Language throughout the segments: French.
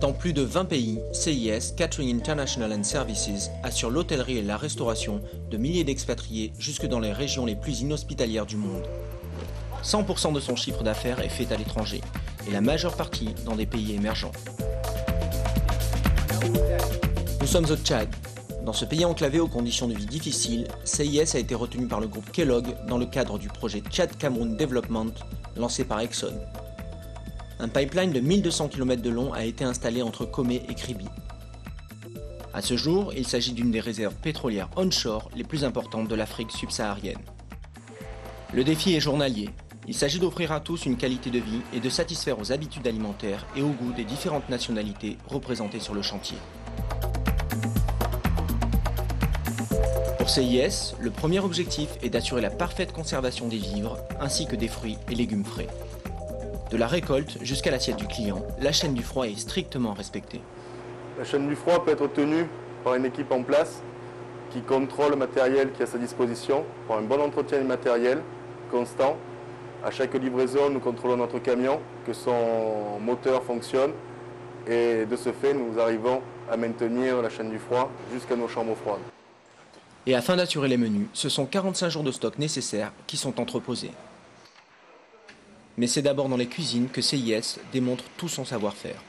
Dans plus de 20 pays, CIS, Catering International and Services, assure l'hôtellerie et la restauration de milliers d'expatriés jusque dans les régions les plus inhospitalières du monde. 100% de son chiffre d'affaires est fait à l'étranger, et la majeure partie dans des pays émergents. Nous sommes au Tchad. Dans ce pays enclavé aux conditions de vie difficiles, CIS a été retenu par le groupe Kellogg dans le cadre du projet Tchad Cameroun Development lancé par Exxon. Un pipeline de 1200 km de long a été installé entre Comé et Kribi. À ce jour, il s'agit d'une des réserves pétrolières onshore les plus importantes de l'Afrique subsaharienne. Le défi est journalier. Il s'agit d'offrir à tous une qualité de vie et de satisfaire aux habitudes alimentaires et au goût des différentes nationalités représentées sur le chantier. Pour CIS, le premier objectif est d'assurer la parfaite conservation des vivres ainsi que des fruits et légumes frais. De la récolte jusqu'à l'assiette du client, la chaîne du froid est strictement respectée. La chaîne du froid peut être tenue par une équipe en place qui contrôle le matériel qui est à sa disposition pour un bon entretien du matériel constant. À chaque livraison, nous contrôlons notre camion, que son moteur fonctionne et de ce fait, nous arrivons à maintenir la chaîne du froid jusqu'à nos chambres froides. Et afin d'assurer les menus, ce sont 45 jours de stock nécessaires qui sont entreposés. Mais c'est d'abord dans les cuisines que CIS démontre tout son savoir-faire.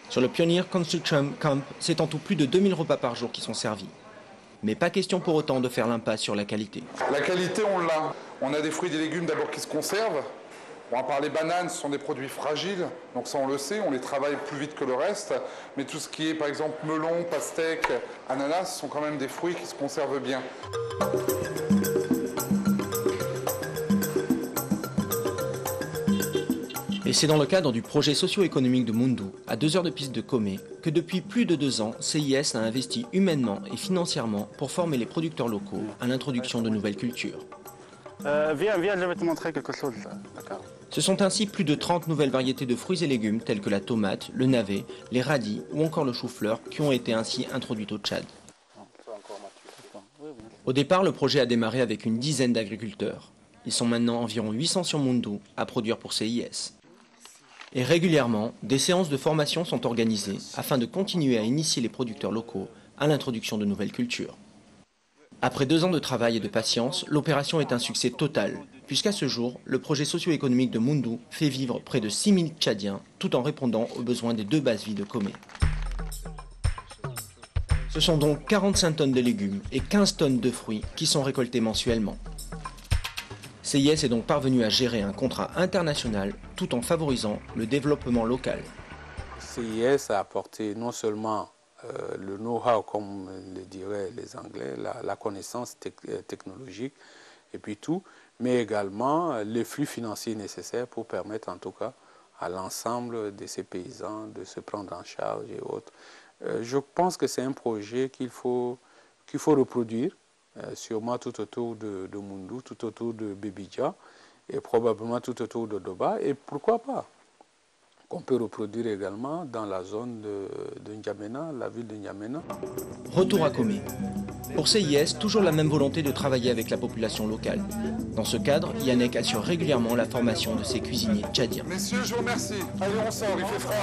Sur le Pioneer Construction Camp, c'est en tout plus de 2000 repas par jour qui sont servis. Mais pas question pour autant de faire l'impasse sur la qualité. La qualité, on l'a. On a des fruits et des légumes d'abord qui se conservent. Bon, à part les bananes, ce sont des produits fragiles, donc ça on le sait, on les travaille plus vite que le reste. Mais tout ce qui est par exemple melon, pastèque, ananas, ce sont quand même des fruits qui se conservent bien. Et c'est dans le cadre du projet socio-économique de Mundu, à 2 heures de piste de Comé, que depuis plus de 2 ans, CIS a investi humainement et financièrement pour former les producteurs locaux à l'introduction de nouvelles cultures. Viens, je vais te montrer quelque chose. D'accord. Ce sont ainsi plus de 30 nouvelles variétés de fruits et légumes tels que la tomate, le navet, les radis ou encore le chou-fleur qui ont été ainsi introduits au Tchad. Au départ, le projet a démarré avec une dizaine d'agriculteurs. Ils sont maintenant environ 800 sur Mundu à produire pour CIS. Et régulièrement, des séances de formation sont organisées afin de continuer à initier les producteurs locaux à l'introduction de nouvelles cultures. Après 2 ans de travail et de patience, l'opération est un succès total, puisqu'à ce jour, le projet socio-économique de Mundu fait vivre près de 6000 Tchadiens, tout en répondant aux besoins des 2 bases-vies de Comé. Ce sont donc 45 tonnes de légumes et 15 tonnes de fruits qui sont récoltés mensuellement. CIS est donc parvenu à gérer un contrat international tout en favorisant le développement local. CIS a apporté non seulement le know-how, comme le diraient les Anglais, la connaissance technologique et puis tout, mais également les flux financiers nécessaires pour permettre en tout cas à l'ensemble de ces paysans de se prendre en charge et autres. Je pense que c'est un projet qu'il faut reproduire, sûrement tout autour de Mundu, tout autour de Bebidja et probablement tout autour de Doba, et pourquoi pas qu'on peut reproduire également dans la zone de N'Djamena, la ville de N'Djamena. Retour à Comé. Pour CIS, toujours la même volonté de travailler avec la population locale. Dans ce cadre, Yannick assure régulièrement la formation de ses cuisiniers tchadiens. Messieurs, je vous remercie. Allez, on sort, il fait froid.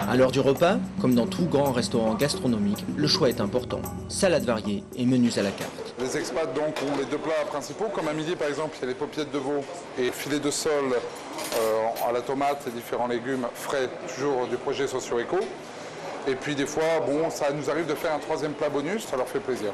À l'heure du repas, comme dans tout grand restaurant gastronomique, le choix est important. Salades variées et menus à la carte. Les expats donc ont les 2 plats principaux, comme à midi par exemple, il y a les paupiètes de veau et filets de sole à la tomate et différents légumes frais, toujours du projet socio-éco. Et puis des fois, bon, ça nous arrive de faire un 3e plat bonus, ça leur fait plaisir.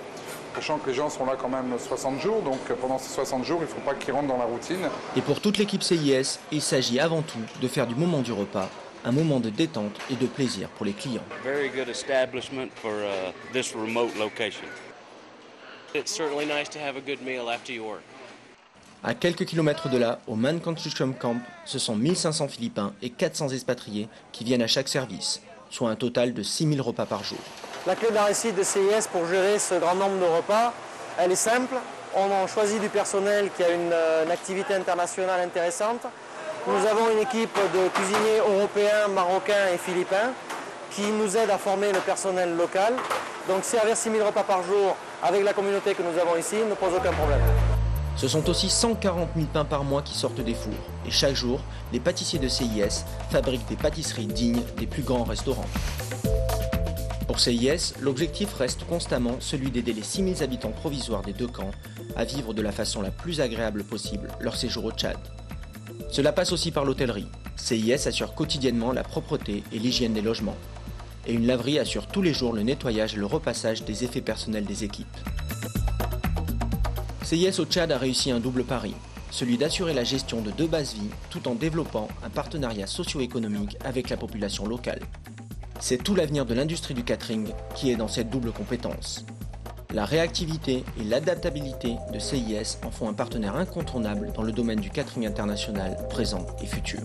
Sachant que les gens sont là quand même 60 jours, donc pendant ces 60 jours, il ne faut pas qu'ils rentrent dans la routine. Et pour toute l'équipe CIS, il s'agit avant tout de faire du moment du repas un moment de détente et de plaisir pour les clients. Very good establishment for this remote location. It's certainly nice to have a good meal after you work. À quelques kilomètres de là, au Man Construction Camp, ce sont 1500 Philippins et 400 expatriés qui viennent à chaque service, soit un total de 6000 repas par jour. La clé de la réussite de CIS pour gérer ce grand nombre de repas, elle est simple. On en choisit du personnel qui a une activité internationale intéressante. Nous avons une équipe de cuisiniers européens, marocains et philippins qui nous aident à former le personnel local. Donc servir 6000 repas par jour avec la communauté que nous avons ici ne pose aucun problème. Ce sont aussi 140 000 pains par mois qui sortent des fours. Et chaque jour, les pâtissiers de CIS fabriquent des pâtisseries dignes des plus grands restaurants. Pour CIS, l'objectif reste constamment celui d'aider les 6 000 habitants provisoires des deux camps à vivre de la façon la plus agréable possible leur séjour au Tchad. Cela passe aussi par l'hôtellerie. CIS assure quotidiennement la propreté et l'hygiène des logements. Et une laverie assure tous les jours le nettoyage et le repassage des effets personnels des équipes. CIS au Tchad a réussi un double pari, celui d'assurer la gestion de 2 bases vie tout en développant un partenariat socio-économique avec la population locale. C'est tout l'avenir de l'industrie du catering qui est dans cette double compétence. La réactivité et l'adaptabilité de CIS en font un partenaire incontournable dans le domaine du catering international présent et futur.